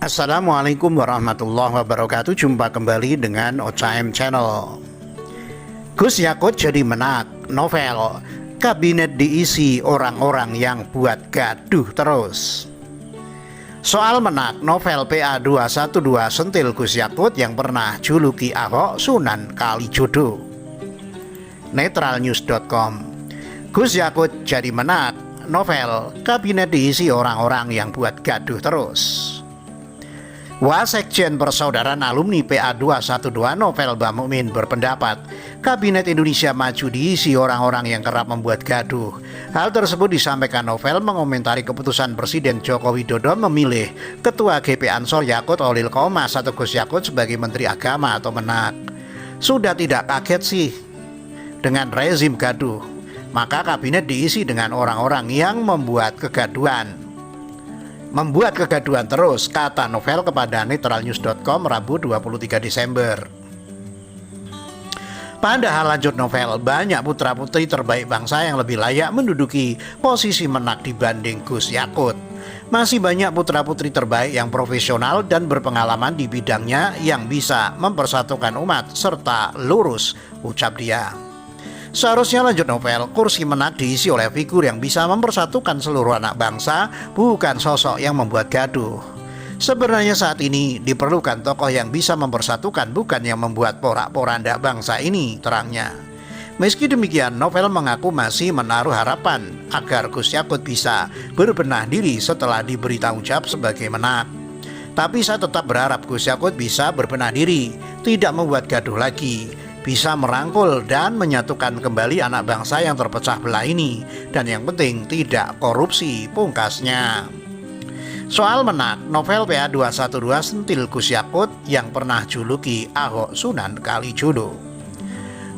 Assalamualaikum warahmatullahi wabarakatuh. Jumpa kembali dengan OCM Channel. Gus Yakut jadi menak. Novel kabinet diisi orang-orang yang buat gaduh terus. Soal menak novel PA 212 sentil Gus Yakut yang pernah juluki Ahok Sunan Kalijodo. Netralnews.com. Gus Yakut jadi menak. Novel kabinet diisi orang-orang yang buat gaduh terus. Wasekjen Persaudaraan Alumni PA 212 Novel Bamumin berpendapat Kabinet Indonesia Maju diisi orang-orang yang kerap membuat gaduh. Hal tersebut disampaikan Novel mengomentari keputusan Presiden Joko Widodo memilih Ketua GP Ansor Yakut Holil Qomas atau Gus Yakut sebagai Menteri Agama atau Menak. Sudah tidak kaget sih dengan rezim gaduh, maka kabinet diisi dengan orang-orang yang membuat kegaduhan terus, kata Novel kepada Netralnews.com Rabu 23 Desember. Padahal lanjut Novel, banyak putra-putri terbaik bangsa yang lebih layak menduduki posisi menak dibanding Gus Yakut. Masih banyak putra-putri terbaik yang profesional dan berpengalaman di bidangnya yang bisa mempersatukan umat serta lurus, ucap dia. Seharusnya lanjut Novel, kursi menak diisi oleh figur yang bisa mempersatukan seluruh anak bangsa, bukan sosok yang membuat gaduh. Sebenarnya saat ini diperlukan tokoh yang bisa mempersatukan, bukan yang membuat porak-poranda bangsa ini, terangnya. Meski demikian, Novel mengaku masih menaruh harapan agar Gus Yakut bisa berbenah diri setelah diberi tanggung jawab sebagai menak. Tapi saya tetap berharap Gus Yakut bisa berbenah diri, tidak membuat gaduh lagi, bisa merangkul dan menyatukan kembali anak bangsa yang terpecah belah ini, dan yang penting tidak korupsi, pungkasnya. Soal menak, novel PA 212 sentil Gus Yakut yang pernah juluki Ahok Sunan Kalijodo.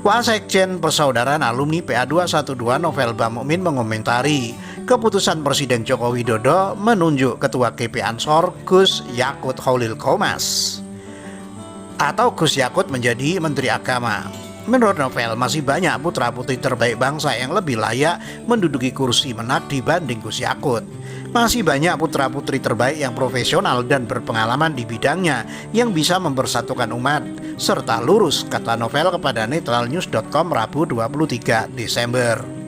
Wasekjen Persaudaraan Alumni PA 212 Novel Bamumin mengomentari keputusan Presiden Joko Widodo menunjuk Ketua GP Ansor Gus Yakut Holil Qomas atau Gus Yakut menjadi Menteri Agama. Menurut Novel, masih banyak putra-putri terbaik bangsa yang lebih layak menduduki kursi menak dibanding Gus Yakut. Masih banyak putra-putri terbaik yang profesional dan berpengalaman di bidangnya yang bisa mempersatukan umat serta lurus, kata Novel kepada Netralnews.com Rabu 23 Desember.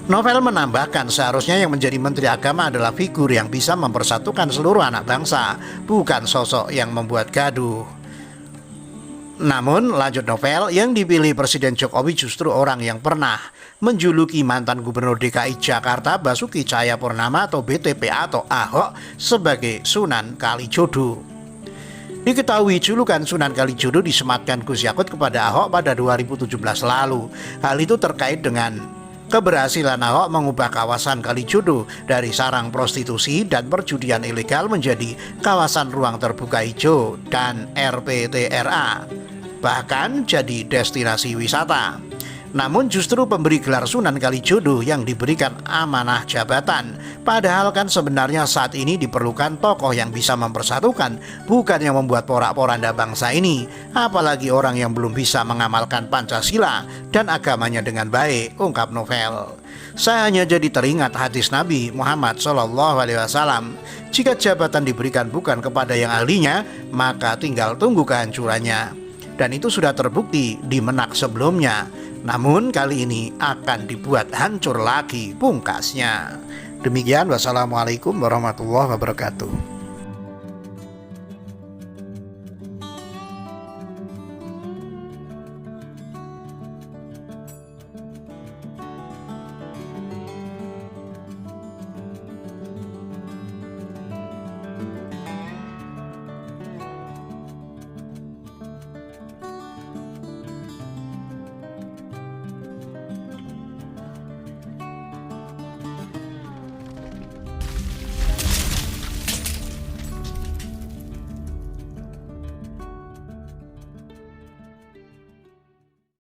Novel menambahkan seharusnya yang menjadi Menteri Agama adalah figur yang bisa mempersatukan seluruh anak bangsa, bukan sosok yang membuat gaduh. Namun, lanjut Novel, yang dipilih Presiden Jokowi justru orang yang pernah menjuluki mantan Gubernur DKI Jakarta Basuki Cahayapurnama atau BTP atau Ahok sebagai Sunan Kalijodo. Diketahui julukan Sunan Kalijodo disematkan Gus Yakut kepada Ahok pada 2017 lalu. Hal itu terkait dengan keberhasilan Ahok mengubah kawasan Kalijodo dari sarang prostitusi dan perjudian ilegal menjadi kawasan ruang terbuka hijau dan RPTRA, bahkan jadi destinasi wisata. Namun justru pemberi gelar Sunan Kalijodo yang diberikan amanah jabatan, padahal kan sebenarnya saat ini diperlukan tokoh yang bisa mempersatukan, bukan yang membuat porak-poranda bangsa ini, apalagi orang yang belum bisa mengamalkan Pancasila dan agamanya dengan baik, ungkap Novel. Saya hanya jadi teringat hadis Nabi Muhammad SAW, jika jabatan diberikan bukan kepada yang ahlinya, maka tinggal tunggu kehancurannya. Dan itu sudah terbukti di menak sebelumnya. Namun kali ini akan dibuat hancur lagi, pungkasnya. Demikian, wassalamualaikum warahmatullahi wabarakatuh.